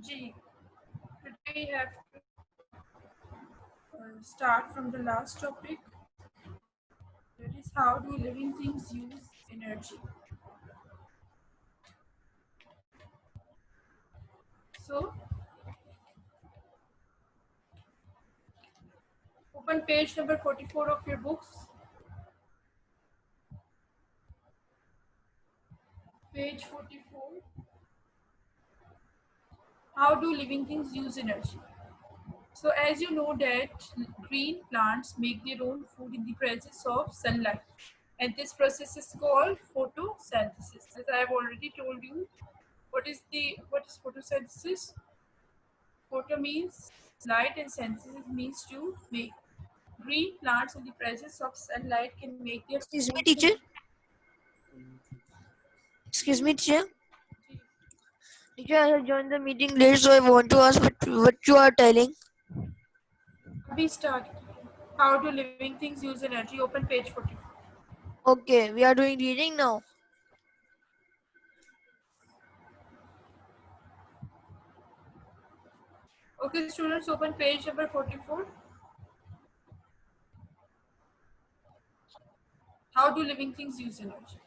G. Today we have to start from the last topic. That is, how do living things use energy? So, open page number 44 of your books. Page 44. How do living things use energy? So, as you know that green plants make their own food in the presence of sunlight, and this process is called photosynthesis. As I have already told you, what is photosynthesis? Photo means light and synthesis means to make. Green plants in the presence of sunlight can make their Excuse me, food teacher. from. Excuse me, teacher. Teacher, I have joined the meeting late, so I want to ask what you are telling. We start. How do living things use energy? Open page 44. Okay, we are doing reading now. Okay, students, open page number 44. How do living things use energy?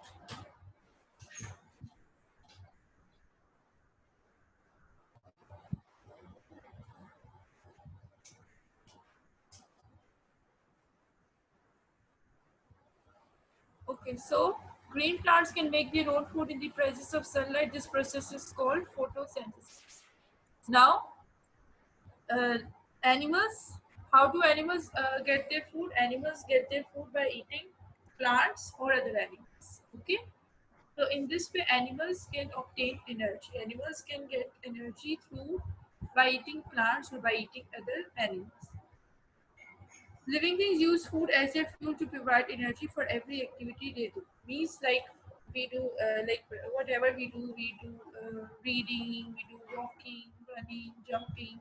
Okay, so green plants can make their own food in the presence of sunlight. This process is called photosynthesis. Now, uh, animals, how do animals get their food? Animals get their food by eating plants or other animals. Okay, so in this way animals can obtain energy. Animals can get energy through by eating plants or by eating other animals. Living things use food as their fuel to provide energy for every activity they do. Means like we do whatever we do reading, we do walking, running, jumping,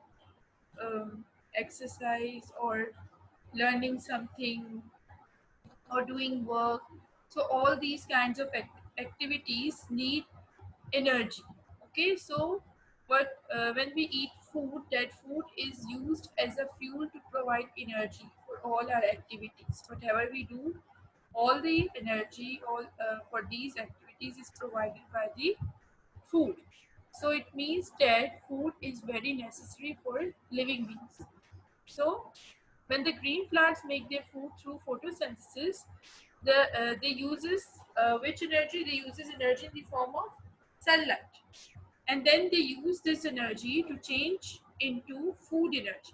exercise, or learning something, or doing work. So all these kinds of activities need energy. Okay, so but when we eat food, that food is used as a fuel to provide energy for all our activities. Whatever we do, all the energy all for these activities is provided by the food. So it means that food is very necessary for living beings. So when the green plants make their food through photosynthesis, they uses which energy? They uses energy in the form of sunlight, and then they use this energy to change into food energy.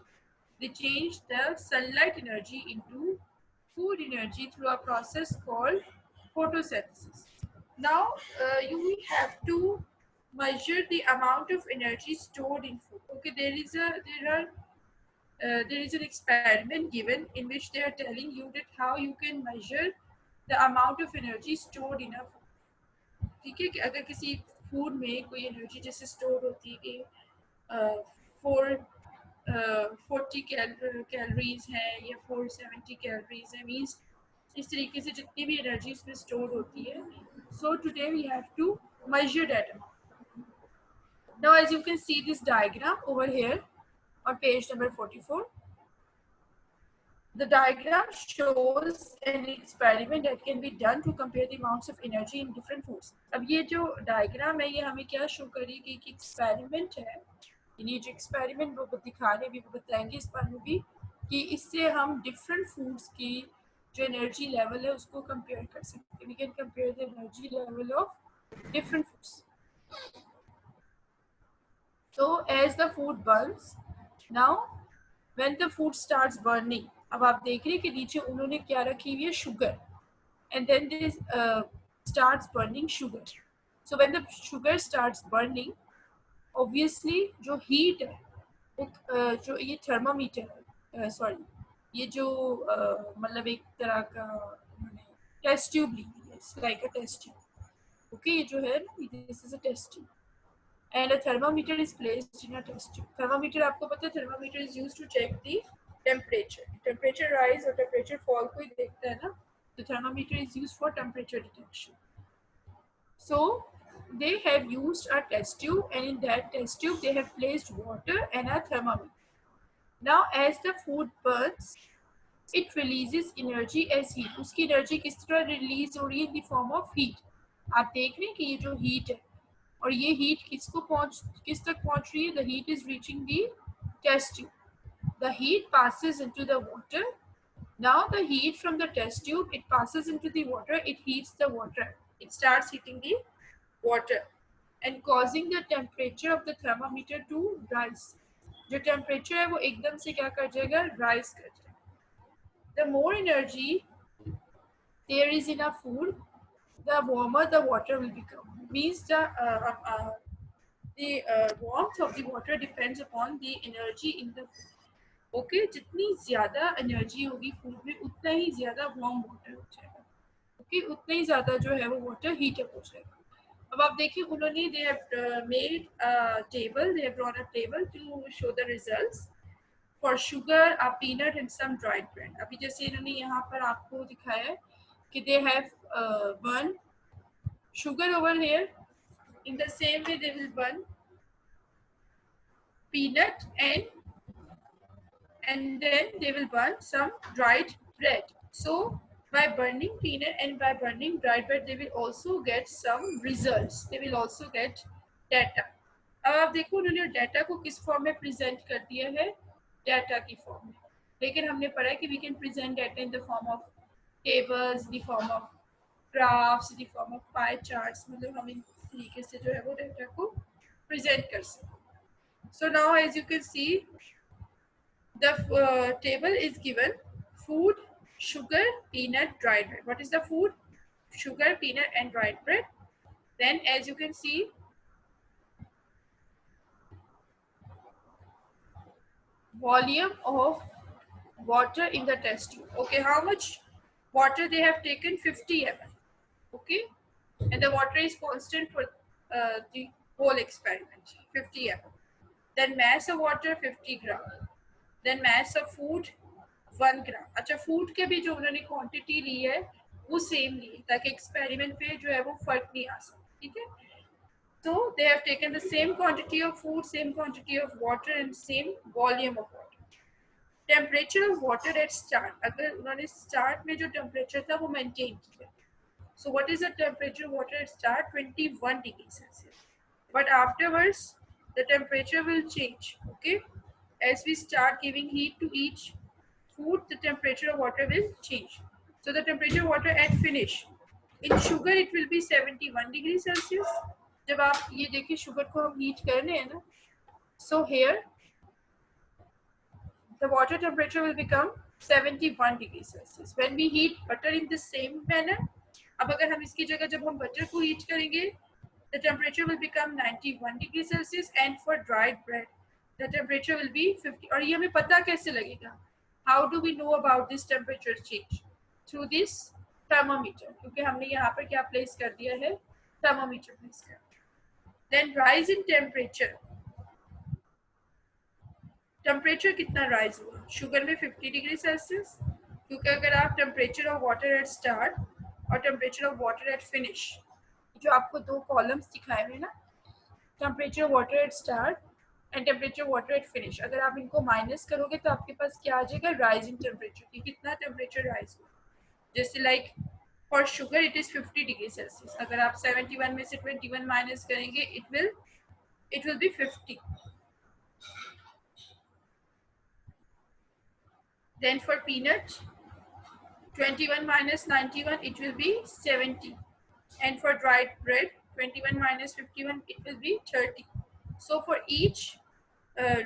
They change the sunlight energy into food energy through a process called photosynthesis. Now you have to measure the amount of energy stored in food. Okay, there is an experiment given in which they are telling you that how you can measure the amount of energy stored in a food. ठीक है कि अगर किसी food में कोई energy जैसे store होती है कि फोर 40 कैलोरीज है या 470 कैलोरीज है मीन्स इस तरीके से जितनी भी एनर्जी उसमें स्टोर होती है so today we have to measure that amount. Now as you can see this diagram over here on page number 44. The diagram shows an experiment that can be done to compare the amounts of energy in different foods. अब ये जो diagram है ये हमें क्या show करेगी कि एक एक्सपेरिमेंट है. ये जो एक्सपेरिमेंट वो दिखाने भी वो बताएंगे इस बारे में भी कि इससे हम डिफरेंट फूड्स की जो एनर्जी लेवल है उसको कंपेयर कर सकते हैं. We can compare the energy level of different foods. So as the food burns, now when the food starts burning, अब आप देख रहे हैं कि नीचे उन्होंने क्या रखी हुई है sugar and then this starts burning sugar. So when the sugar starts burning, obviously जो heat है जो ये थर्मामीटर है सॉरी ये जो मतलब एक तरह का टेस्ट ट्यूब ली है. It's like a test tube. Okay, ये जो है this is a test tube and a thermometer is placed in a test tube. Thermometer आपको पता है thermometer is used to check the temperature. Temperature rise और temperature fall को ही देखता है ना. The thermometer is used for temperature detection. So they have used a test tube, and in that test tube they have placed water and a thermometer. Now as the food burns, it releases energy as heat. उसकी energy किस तरह release हो रही है? इन the form of heat. आप देख रहे हैं कि ये जो हीट है और ये हीट किस तक पहुंच रही है? The heat is reaching the test tube. The heat passes into the water. Now the heat from the test tube, it passes into the water, it heats the water. It starts heating the water and causing the temperature of the thermometer to rise. जो temperature है वो एकदम से क्या कर जाएगा? Rise कर जाएगा. The more energy there is in a food, the warmer the water will become. Means the warmth of the water depends upon the energy in the food. Okay जितनी ज़्यादा एनर्जी होगी फूड में उतना ही ज़्यादा warm water हो जाएगा. Okay उतना ही ज़्यादा जो है वो वाटर हीट अप हो जाएगा. अब आप देखिए उन्होंने they have made table, they have drawn a table to show the results for sugar, a peanut and some dried bread. अभी जैसे इन्होंने यहाँ पर आपको दिखाया है कि they have burn sugar over here. In the same way they will burn peanut and then they will burn some dried bread. So by burning peanut and by burning dried bread, they will also get some results. They will also get data. अब आप देखो उन्होंने data को किस form में present कर दिया है? डाटा की फॉर्म में. लेकिन हमने पढ़ा है कि we can present data in the form of tables, the form of graphs, the form of pie charts. मतलब हम इन तरीके से जो है वो डाटा को प्रेजेंट कर सकते. So now as you can see, the table is given food, sugar, peanut, dried bread. What is the food? Sugar, peanut and dried bread. Then as you can see, volume of water in the test tube. Okay, how much water they have taken? 50 ml. Okay, and the water is constant for the whole experiment, 50 ml. Then mass of water 50 gram. Then mass of food 1 ग्राम. अच्छा food के भी जो उन्होंने quantity ली है वो same ली है ताकि experiment पे जो है वो फर्क नहीं आ सकता. ठीक है. So they have taken the same quantity of food, same quantity of water and same volume of water. Temperature of water at start, अगर उन्होंने start में जो temperature था वो maintain किया. So what is the temperature of water at start? 21 degrees Celsius. But afterwards the temperature will change. Okay, as we start giving heat to each food, the temperature of water will change. So the temperature of water at finish, in sugar it will be 71 degrees Celsius. जब आप ये देखिए sugar को हम heat कर रहे हैं ना, so here the water temperature will become 71 degrees Celsius. When we heat butter in the same manner, अब अगर हम इसकी जगह जब हम बटर को हीट करेंगे, the temperature will become 91 degrees Celsius, and for dried bread the temperature will be 50. और ये हमें पता कैसे लगेगा? How do we know about this temperature change? Through this thermometer, क्योंकि हमने यहाँ पर क्या प्लेस कर दिया है? Thermometer प्लेस कर. Then rise in temperature. Temperature कितना राइज हुआ? शुगर में 50 डिग्री सेल्सियस, क्योंकि अगर आप temperature of water at start और temperature of water at finish, जो आपको दो कॉलम्स दिखाए हुए ना, temperature of water at start and temperature of water at finish, अगर आप इनको माइनस करोगे तो आपके पास क्या आ जाएगा? Rise in temperature. कि कितना टेम्परेचर राइज हुआ. जैसे like for sugar it is 50 degree Celsius. अगर आप 71 में से 21 माइनस करेंगे it will be 50. Then for peanut, 21 minus 91, it will be 70. And for dried bread, 21 minus 51, it will be 30. So for each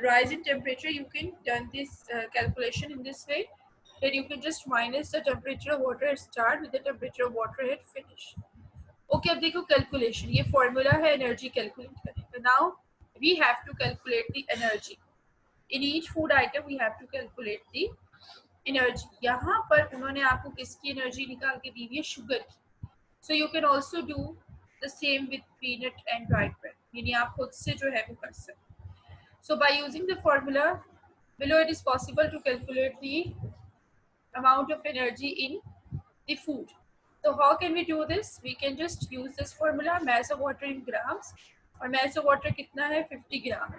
rise in temperature, you can done this calculation in this way. Then you can just minus the temperature of water at start with the temperature of water at finish. Okay, अब देखो calculation. ये formula है energy calculate करने का. Now we have to calculate the energy. In each food item, we have to calculate the energy. यहाँ पर उन्होंने आपको किसकी एनर्जी निकाल के दी हुई है? शुगर की. So you can also do the same with peanut and dried bread. यानी आप खुद से जो है वो कर सकते. So by using the formula below it is possible to calculate the amount of energy in the food. So how can we do this? We can just use this formula, mass of water in grams, और mass of water कितना है 50 ग्राम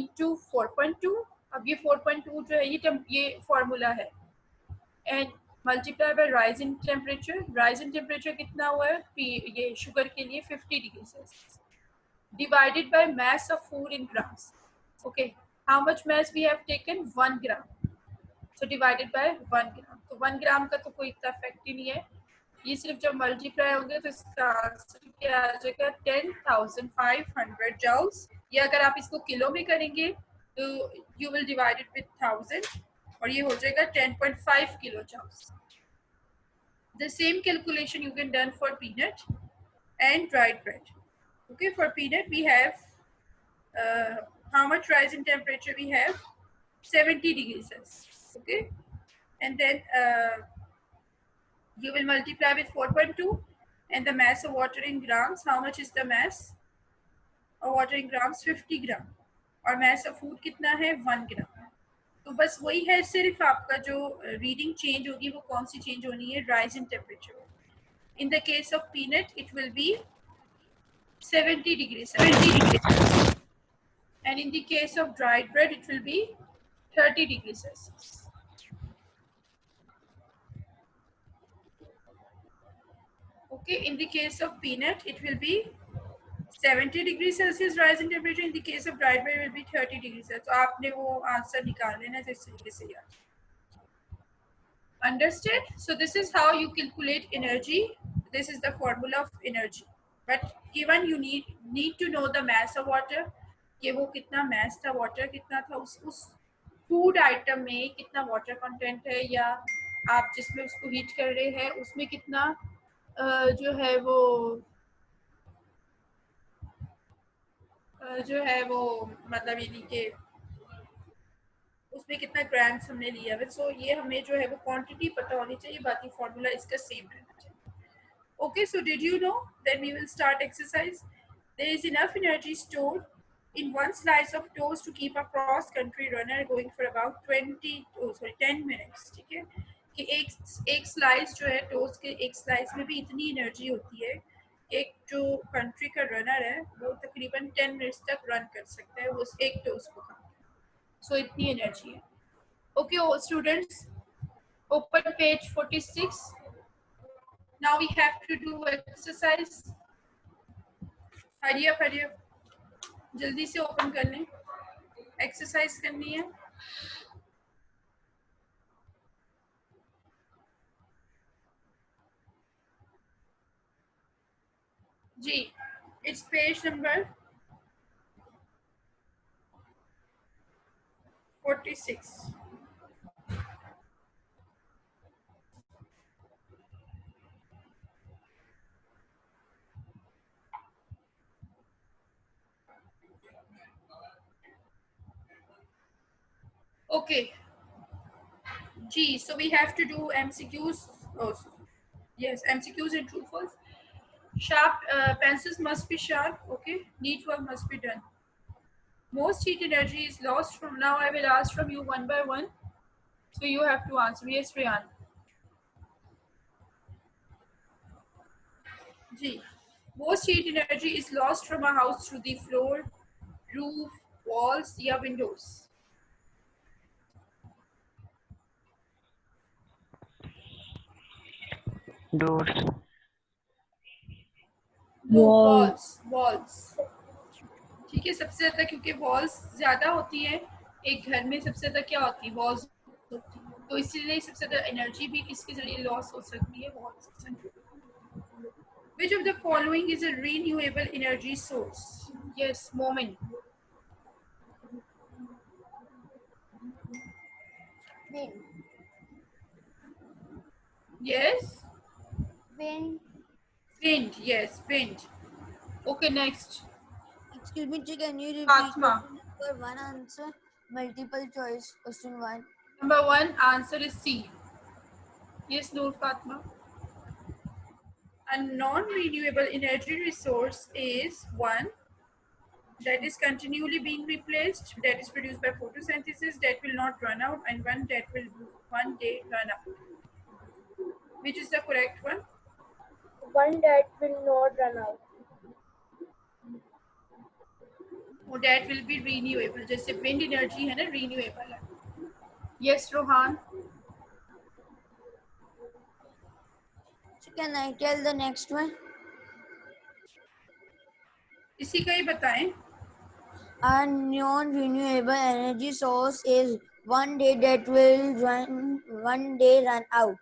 into 4.2. अब ये 4.2 जो है ये formula है, and multiply by rise in temperature. Rise in temperature कितना हुआ है ये शुगर के लिए 50 degree Celsius, divided by mass of food in grams. Okay, how much mass we have taken? 1 gram. So divided by 1 gram. तो 1 ग्राम का तो कोई इतना इफेक्ट ही नहीं है, ये सिर्फ जब मल्टीप्लाई होंगे तो इसका आंसर क्या आ जाएगा 10,500 जूल्स. ये अगर आप इसको किलो में करेंगे तो you will divide it with 1000 और ये हो जाएगा 10.5 kilo joules. The same calculation you can done for peanut and dried bread. Okay, for peanut we have how much rise in temperature we have 70 degrees Celsius. Okay, and then you will multiply with 4.2 and the mass of water in grams. How much is the mass of water in grams? 50 gram. और mass of food कितना है 1 gram. तो बस वही है, सिर्फ आपका जो रीडिंग चेंज होगी वो कौन सी चेंज होनी है, rise in temperature. In the case of peanut, it will be 70 degrees Celsius. And in the case of dried bread, it will be 30 degrees Celsius. Okay, in the case of peanut, it will be 70 degrees Celsius rise in temperature. In the case of dried bread, it will be 30 degrees Celsius. तो आपने वो answer निकाल लेना इस तरीके से यार. Understand? So this is how you calculate energy. This is the formula of energy. But given you need to know the mass of water, कि वो कितना mass था, water कितना था, उस food item में कितना water content है, या आप जिसमें उसको heat कर रहे हैं उसमें कितना जो है वो मतलब यानी कि उसमें कितना ग्राम्स हमने लिया है. सो ये हमें जो है वो क्वांटिटी पता होनी चाहिए, बाकी फॉर्मूला इसका सेम रहना चाहिए. Okay, so did you know? Then we will start exercise. There is enough energy stored in one slice of toast to keep a cross-country runner going for about 10 minutes. ठीक है कि एक slice जो है toast के, एक slice में भी इतनी एनर्जी होती है, एक जो कंट्री का रनर है वो तकरीबन 10 मिनट्स तक रन कर सकता है उस एक टोस्ट को खा. सो इतनी एनर्जी है. Okay, all students, open page 46. Now we have to do exercise. हरिया जल्दी से ओपन कर लें, एक्सरसाइज करनी है. जी, it's page number 46. Okay. G, so we have to do MCQs. Oh, yes, MCQs and true false. Sharp pencils must be sharp. Okay, neat work must be done. Most heat energy is lost from. Now I will ask from you one by one, so you have to answer. Yes, Riyan. G, most heat energy is lost from a house through the floor, roof, walls, या windows. Doors. No, walls. ठीक है, सबसे ज्यादा क्योंकि walls ज्यादा होती है एक घर में, सबसे ज्यादा क्या होती है वॉल्स होती है, तो इसीलिए सबसे ज्यादा एनर्जी भी किसके जरिए लॉस हो सकती है, वॉल्स से. Which of the following is a renewable energy source? Yes, moment. Wind. Yes, Wind. wind. Yes, wind. Okay, next. Excuse me, can you repeat Fatma. number one answer? Multiple choice question one. Number one answer is C. Yes, Noor Fatma. A non-renewable energy resource is one that is continually being replaced, that is produced by photosynthesis, that will not run out, and one that will one day run out. Which is the correct one? one that will not run out. और that will be renewable. जैसे wind energy है ना, renewable है. Yes, Rohan. So can I tell the next one? इसी का ही बताएं. A non-renewable energy source is one day that will run out.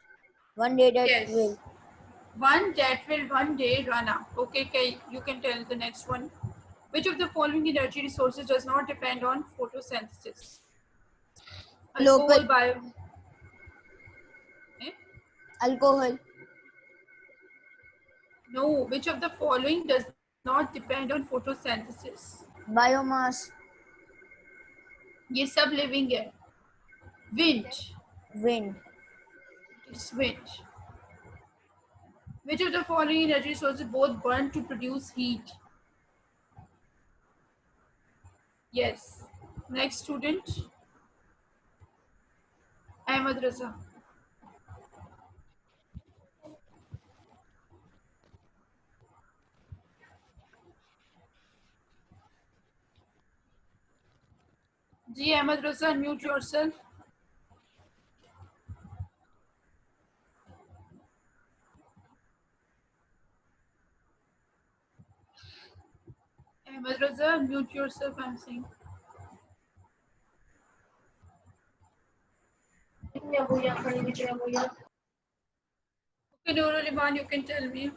One day that Yes. will. One that will one day run out. Okay, you can tell the next one. Which of the following energy resources does not depend on photosynthesis? Local Alcohol, bio. Eh? alcohol, No, which of the following does not depend on photosynthesis? biomass, ये सब living है. Wind. wind, It's wind. Which of the following energy sources both burn to produce heat? Yes. Next student. Ahmed Raza. Ji Ahmed Raza, unmute yourself. Ahmed Raza, unmute yourself, I'm saying. Okay, Nurul Iman, you can tell me.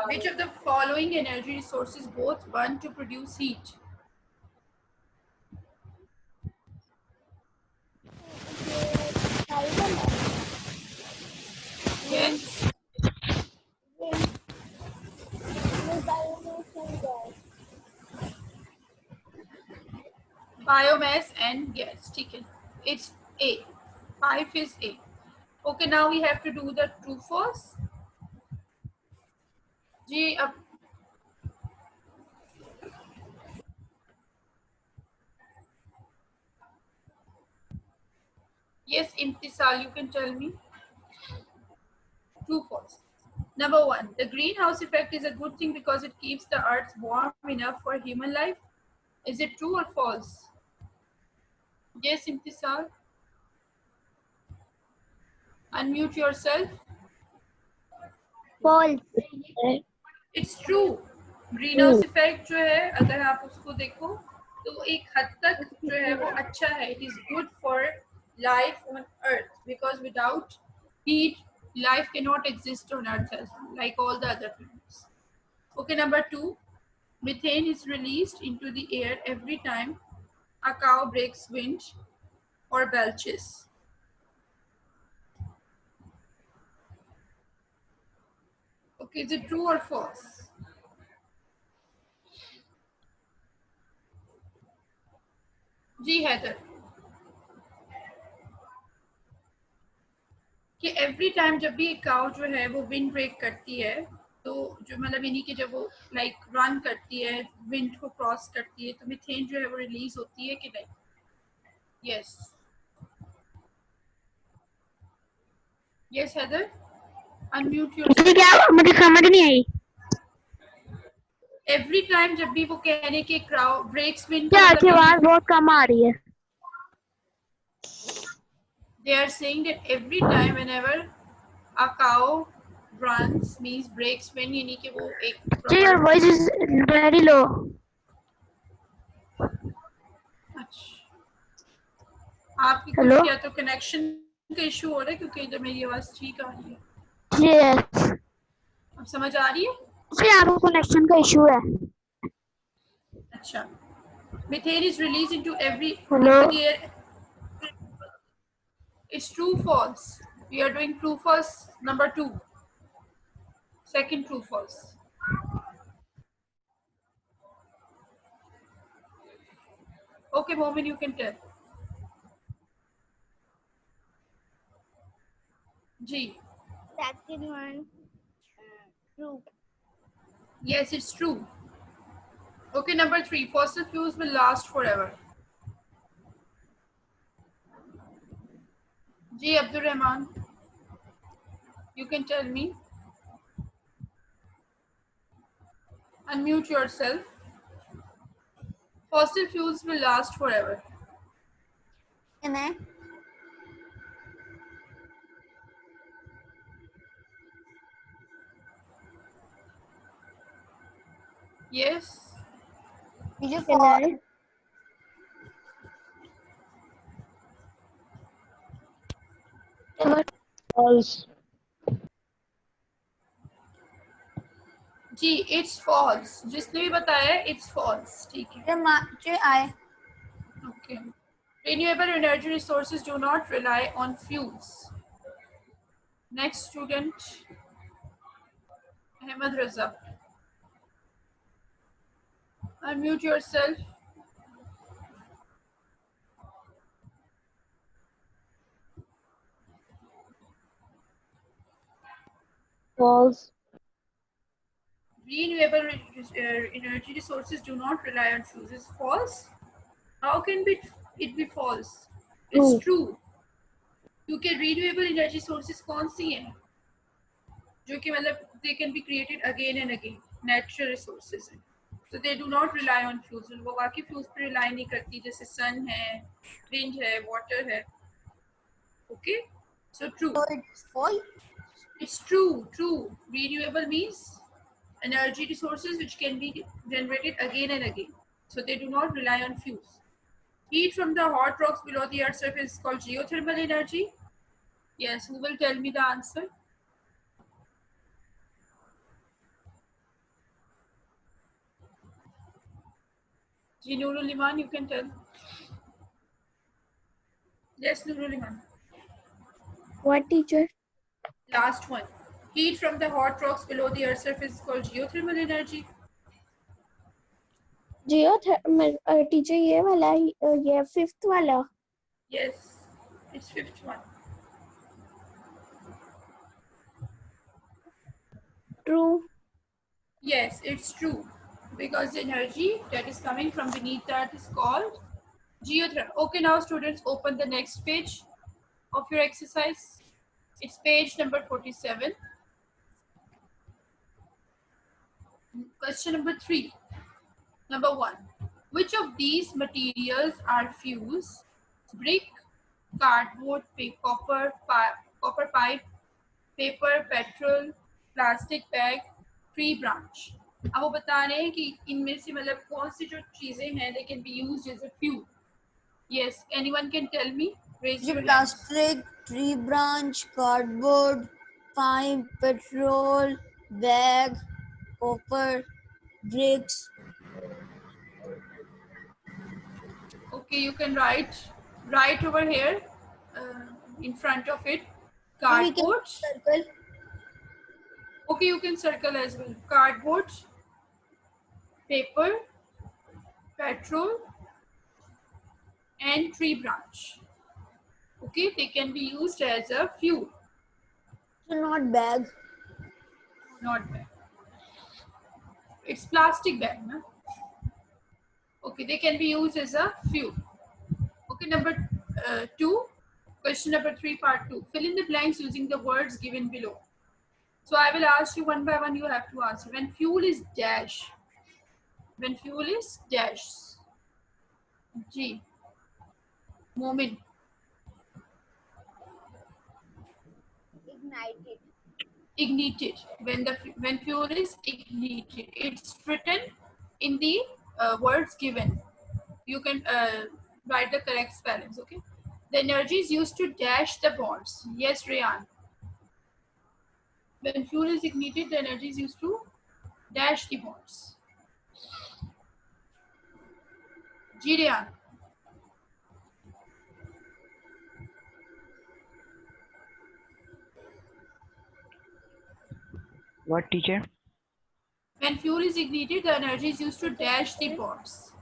Which of the following energy resources both burn to produce heat? Yes. Biomass and gas. Okay. It's A. 5 is A. Okay, now we have to do the true false. Ji, yes, Imtisal, you can tell me. True false. Number 1. The greenhouse effect is a good thing because it keeps the earth warm enough for human life. Is it true or false? Yes, Imtisal. Unmute yourself. False. It's true. Green house effect जो है अगर आप उसको देखो तो एक हद तक जो है वो अच्छा है. It is good for life on earth because without heat life cannot exist on earth as well, like all the other planets. Okay, number 2. Methane is released into the air every time a cow breaks wind or belches. Okay, is it true or false? जी हैदर. कि every time जब भी एक cow जो है वो wind break करती है तो जो मतलब यानी कि जब वो लाइक रन करती है विंड को क्रॉस करती है तो मीथेन जो है वो रिलीज होती है कि नहीं. Yes yes Haidar unmute yourself. क्या मुझे समझ नहीं आई. एवरी टाइम जब भी वो कहने के क्राउ ब्रेक्स विंड क्या आपकी आवाज बहुत कम आ रही है. they are saying that every time whenever a cow runs means breaks wind यानी कि वो एक जी, your voice is very low. अच्छा आपकी कुछ Hello? या तो कनेक्शन का इशू हो रहा है क्योंकि इधर मेरी आवाज ठीक आ रही है. Yes. अब समझ आ रही है. जी, आपको कनेक्शन का इशू है. अच्छा. Methane is released into Hello? the air. It's true false. We are doing true false number 2. Second true false. Okay, Momin, you can tell. G. Second one. True. Yes, it's true. Okay, number 3. Fossil fuels will last forever. G. Abdul Rahman. You can tell me. Unmute yourself. Fossil fuels will last forever. Can I? Yes. Teacher, Can I? What? False. Ji it's false. जिसने भी बताया it's false. ठीक है. teacher, I. Okay. Renewable energy resources do not rely on fuels. Next student, Ahmed Raza. Unmute yourself. False. Renewable energy resources do not rely on fuels. It's false. How can it be false? It's True. true. क्योंकि renewable energy sources कौन सी हैं जो कि मतलब they can be created again and again. Natural resources हैं. So they do not rely on fuels. वो बाकी fuels पर rely नहीं करती जैसे sun है, wind है, water है. Okay? So true. So it's false. It's true. True. Renewable means energy resources which can be generated again and again. So they do not rely on fuels. Heat from the hot rocks below the earth's surface is called geothermal energy. Yes, who will tell me the answer? Ji Nurul Iman, you can tell. Yes, Nurul Iman. What, teacher? Last one. Heat from the hot rocks below the earth's surface is called geothermal energy. Geothermal. Teacher, ये वाला ये fifth वाला. Yes, it's fifth one. True. Yes, it's true. Because the energy that is coming from beneath that is called geothermal. Okay, now students open the next page of your exercise. It's page number 47. Question number 3. Number 1. Which of these materials are fuels? Brick, cardboard, copper pipe, paper, petrol, plastic bag, tree branch. अब वो बता रहे हैं कि इनमें से मतलब कौन सी जो चीजें हैं they can be used as a fuel. Yes, anyone can tell me? Raise your hand. Plastic, tree branch, cardboard, pipe, petrol, bag, copper, bricks. Okay, you can write over here in front of it. Or we can Cardboard. circle. Okay, you can circle as well. Cardboard, paper, petrol, and tree branch. Okay, they can be used as a fuel. So not bag. Not bad. It's plastic bag, na? Okay, they can be used as a fuel. Okay, number 2. Question number 3, part 2. Fill in the blanks using the words given below. So I will ask you one by one, you have to answer. When fuel is dash. When fuel is dash. G. Moment. Ignited. Ignited. When fuel is ignited, it's written in the words given. You can write the correct spellings. Okay. The energy is used to dash the bonds. Yes, Rayan. When fuel is ignited, the energy is used to dash the bonds. Ji Rayan. What, teacher? When fuel is ignited, the energy is used to dash the bonds.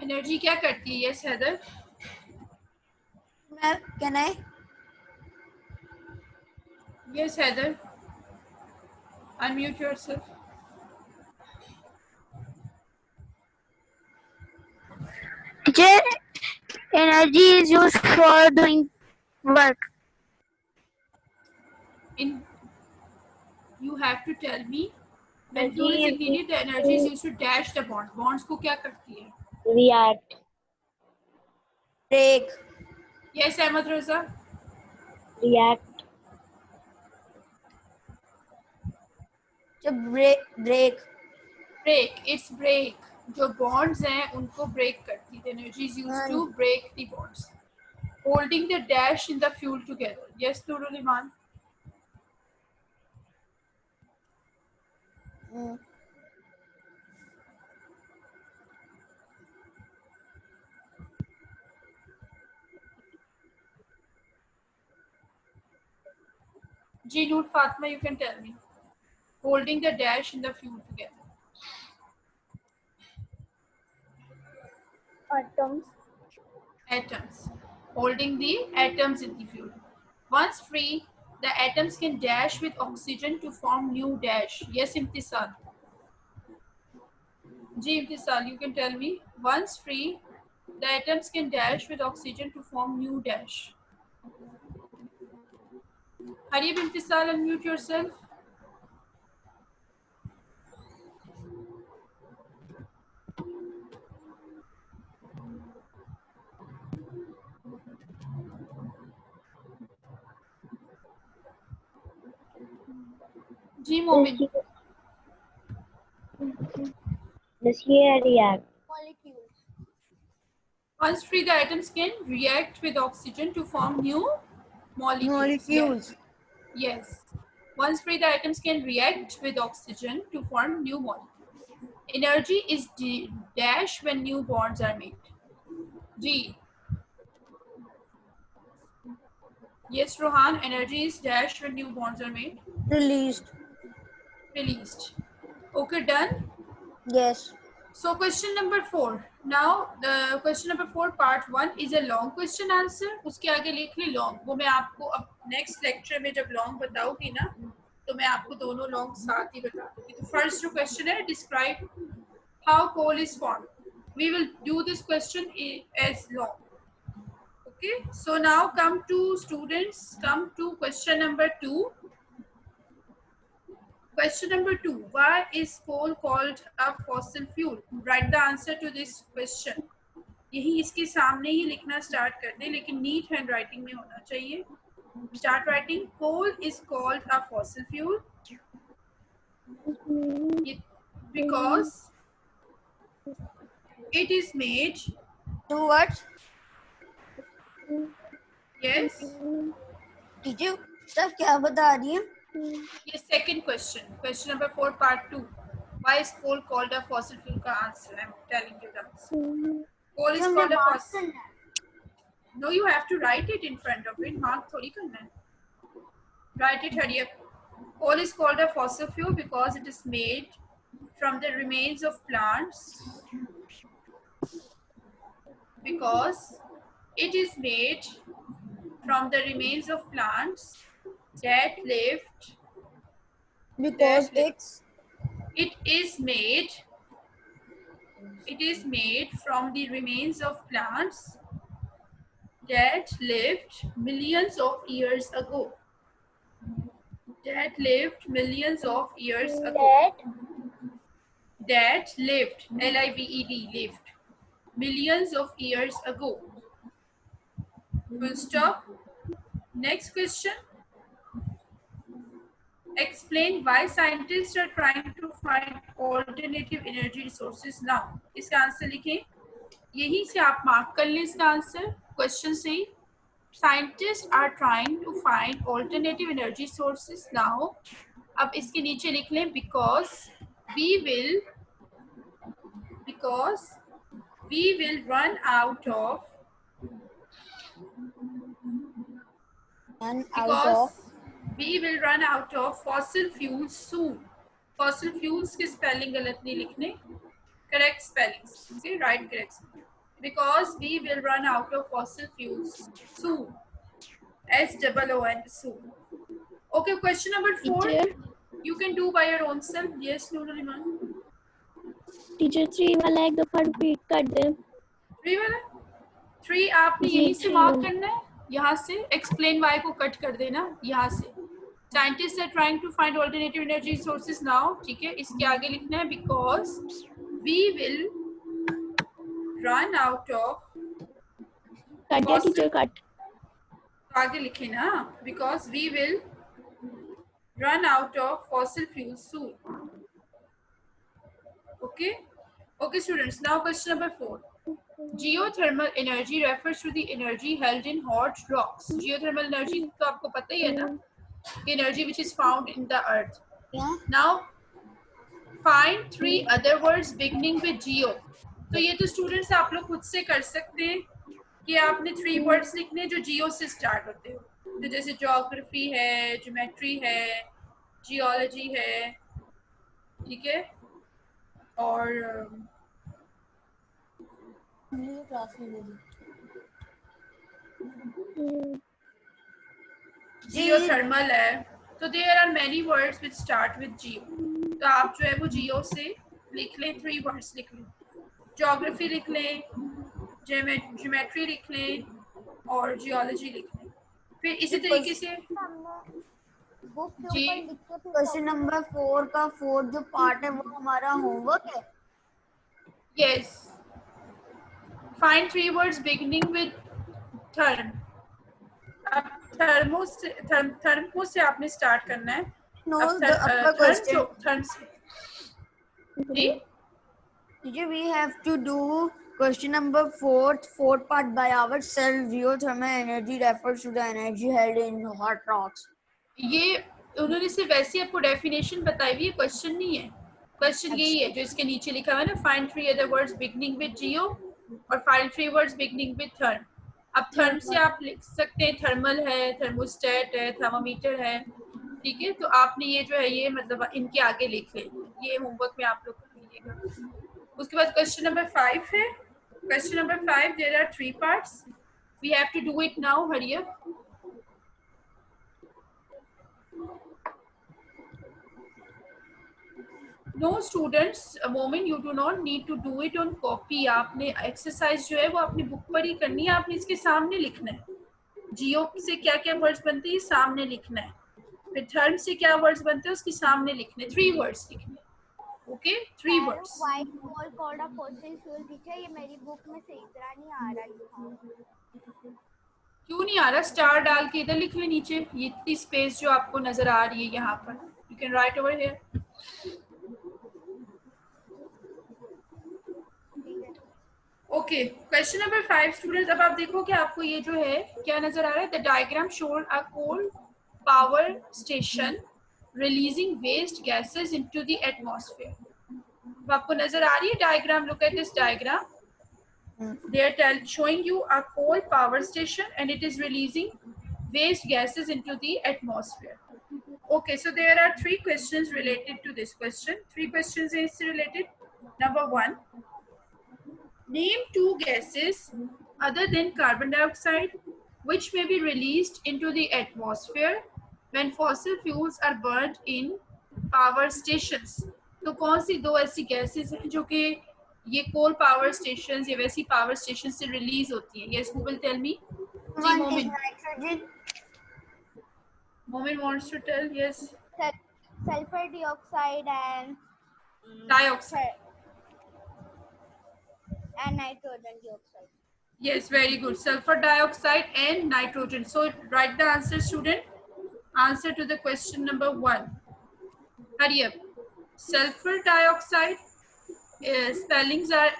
Energy क्या करती है? Yes, Heather. Can I? Yes, Heather. Unmute yourself. Teacher, energy is used for doing work. in you have to tell me when fuel is ignited the energy is used to dash the bonds को क्या करती है? React. break, Yes, Ahmed Raza. React. break, It's break. जो bonds हैं उनको break करती है. The energy is used to break the bonds. Holding the dash in the fuel together. Yes, Nurul Iman. mm, Ji Noor Fatma, you can tell me. Holding the dash in the fuel together. Atoms. Holding the atoms in the fuel. Once free, the atoms can dash with oxygen to form new dash. Yes, Imtisal. Ji Imtisal, you can tell me. Once free, the atoms can dash with oxygen to form new dash. Hurry up, Imtisal, unmute yourself. Ji Momin. React. molecules, Once free, the atoms can react with oxygen to form new molecules. Yes. Once free, the atoms can react with oxygen to form new molecules. Energy is dash when new bonds are made. G. Yes, Rohan, energy is dash when new bonds are made. released, Released. Okay, done? yes, So question number 4. Now the question number 4 part 1 is a long question answer. उसके आगे लिख ली long. वो मैं आपको अब next lecture में जब long बताऊंगी ना तो मैं आपको दोनों long साथ ही बता दूंगी. तो first जो question है describe how coal is formed. We will do this question as long. Okay. So now come to students. Come to question number 2. Question number 2. Why is coal called a fossil fuel? Write the answer to this question. यही इसके सामने ही लिखना start कर दे लेकिन NEET hand writing में होना चाहिए. Start writing. Coal is called a fossil fuel because it is made. two words, Yes. Teacher सब क्या बता रही है? Yes. Second question. Question number 4 part 2. Why is coal called a fossil fuel? का answer. I'm telling you the answer. Coal is called a fossil. No, you have to write it in front of it. Mark थोड़ी करना है. Write it, hurry up. Coal is called a fossil fuel because it is made from the remains of plants. Because it is made from the remains of plants that lived. Because It is made from the remains of plants that lived millions of years ago. That lived millions of years ago. That lived, L-I-V-E-D, lived millions of years ago. Full stop. Next question. Explain why scientists are trying to find alternative energy resources now. इसका answer लिखें. यहीं से आप mark कर लें इसका answer question से ही. Scientists are trying to find alternative energy sources now. अब इसके नीचे लिख लें because we will run out of fossil fuels soon. Fossil fuels की spelling गलत नहीं लिखने. Correct spellings. Okay, right correct. Because we will run out of fossil fuels soon. S-O-O-N, soon. Okay, question number 4. Teacher. You can do by your own self. Yes, Nurul Iman. Teacher 3 वाला एक दफा repeat कर दे. 3 वाला 3 आपने जी, यहीं से 3 mark वाला. करना है. यहाँ से explain why को कट कर देना यहाँ से. Scientists are trying to find alternative energy sources now. ठीक है, इसके आगे लिखना है because we will run out of cut दिया टीचर कट. आगे लिखे ना, because we will run out of fossil fuels soon. Okay. Okay, students. Now question number 4. Geothermal energy refers to the energy held in hot rocks. Geothermal energy तो आपको पता ही है ना, energy which is found in the earth. Yeah. Now find 3 other words beginning with geo. तो ये तो students आप लोग खुद से कर सकते हैं कि आपने 3 words लिखने जो जियो से स्टार्ट होते हो. तो जैसे ज्योग्राफी है, ज्योमेट्री है, जियोलॉजी है, ठीक है, और जियोथर्मल है. तो there are many words which start with geo. तो आप जो है वो जियो से लिख लें, 3 वर्ड्स लिख लें. ज्योग्राफी लिख लें, ज्योमेट्री लिख लें और जियोलॉजी लिख लें. फिर इसी तरीके से जी क्वेश्चन नंबर 4 का 4 जो पार्ट है वो हमारा होमवर्क है. Yes. Find 3 words beginning with therm. अब थर्मो से आपने स्टार्ट करना है. No, अब the upper question. थर्म से जी Teacher, we have to do question number 4th part by ourselves. Geothermal energy refers to the energy held in hot rocks. ये उन्होंने सिर्फ वैसे आपको डेफिनेशन बताई हुई है, क्वेश्चन नहीं है. क्वेश्चन यही है जो इसके नीचे लिखा हुआ है ना, find 3 other words beginning with geo और find 3 words beginning with therm. अब थर्म से आप लिख सकते हैं थर्मल है, थर्मोस्टेट है, थर्मोमीटर है, ठीक है. तो आपने ये जो है ये मतलब इनके आगे लिख लें. ये होमवर्क में आप लोग कर लीजिएगा. उसके बाद क्वेश्चन नंबर 5 है. Question number 5 there are 3 parts. We have to do it now. Hurry up. No students, a moment you do not need to do it on copy. आपने एक्सरसाइज जो है वो अपनी बुक पर ही करनी है. आपने इसके सामने लिखना है. जियो से क्या क्या वर्ड्स बनते हैं सामने लिखना है. फिर थर्म से क्या वर्ड्स बनते हैं उसके सामने लिखने. 3 वर्ड्स लिखने. Okay, 3 words. White ball called a fossil fuel. Teacher ये मेरी बुक में सही तरह नहीं आ रहा है. क्यों नहीं आ रहा? स्टार डाल के इधर लिख ले नीचे. ये इतनी स्पेस जो आपको नजर आ रही है यहाँ पर, you can right over here. Okay, question number 5 students. अब आप देखो कि आपको ये जो है क्या नजर आ रहा है. The diagram shown a coal power station releasing waste gases into the atmosphere. अब आपको नजर आ रही है diagram. Look at this diagram. They are showing you a coal power station and it is releasing waste gases into the atmosphere. Okay, so there are 3 questions related to this question. 3 questions is related. Number 1, name 2 gases other than carbon dioxide which may be released into the atmosphere when fossil fuels are burned in power stations. तो कौन सी 2 ऐसी gases हैं जो कि ये coal power stations या वैसी power station से रिलीज होती है? Yes, who will tell me? जी, Momin. Nitrogen. Momin wants to tell. Yes. Sulphur dioxide and dioxide. Nitrogen dioxide. Yes, very good. Sulfur dioxide and nitrogen. So write the answer, student. Answer to the question number 1. Hurry up. Sulfur dioxide. Spellings are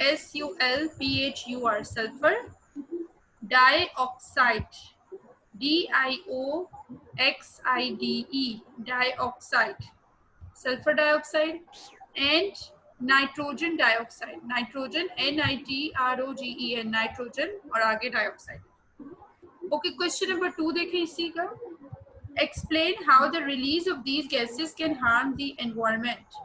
SULPHUR. Sulfur dioxide. DIOXIDE. Dioxide. Sulfur dioxide and nitrogen dioxide. Nitrogen NITROGEN. Nitrogen और आगे dioxide. Okay, question number 2 देखें इसी का. Explain how the release of these gases can harm the environment.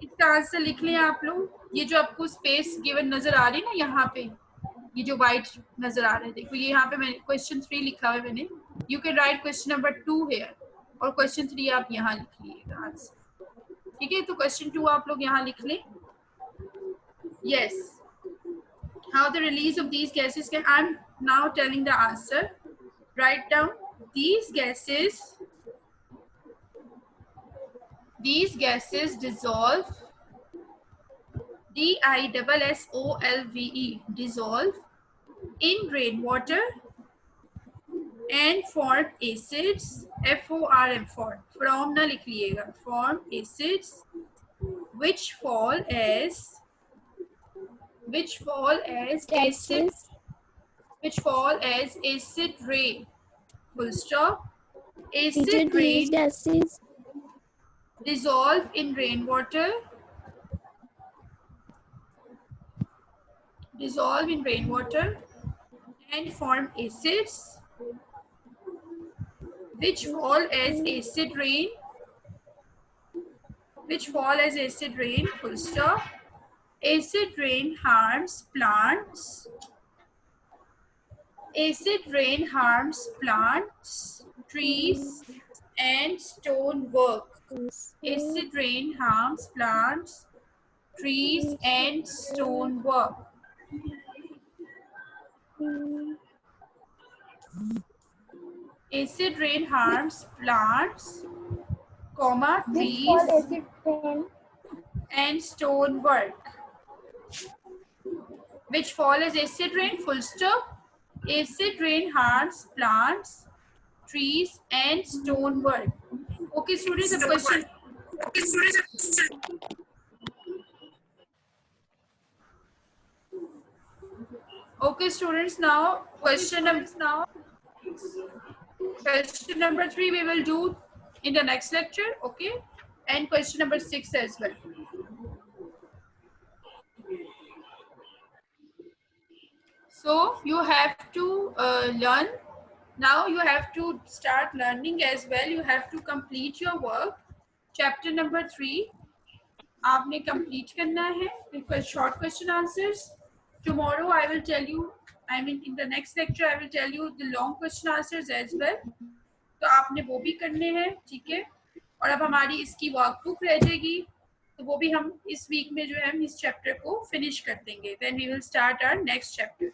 इसका answer लिख लें आप लोग. ये जो आपको स्पेस गिवन नजर आ रही है ना यहाँ पे, ये जो वाइट नजर आ रहे हैं, देखो ये यहाँ पे मैंने क्वेश्चन 3 लिखा हुआ है मैंने. You can write question number 2 here और क्वेश्चन 3 आप यहाँ लिख लीजिएगा आंसर. ठीक है, तो क्वेश्चन 2 आप लोग यहाँ लिख लें. Yes, how the release of these gases can. I am now telling the answer. Write down. These gases these gases dissolve, DISSOLVE, dissolve in rainwater and form acids, FORM, from ना लिख लिएगा, form acids which fall as acid, which fall as acid rain, full stop. Teacher, Acid these rain gases dissolve in rainwater, and form acids which fall as acid rain, full stop. Acid rain harms plants. Trees, and stonework. Acid rain harms plants, trees, and stonework. Acid rain harms plants, comma, Which fall trees, acid rain. and stonework. Which fall as acid rain, full stop. Acid rain harms plants, trees, and stonework. Okay, students, a question. Okay, students, now question number 3 we will do in the next lecture, okay? And question number 6 as well. So you have to learn. Now you have to start learning as well. You have to complete your work. Chapter number 3. आपने complete करना है. Because short question answers. Tomorrow I will tell you. I mean in the next lecture I will tell you the long question answers as well. तो आपने वो भी करने हैं, ठीक है? और अब हमारी इसकी वर्कबुक रह जाएगी, तो वो भी हम इस वीक में जो है हम इस चैप्टर को फिनिश कर देंगे. Then we will start our next chapter.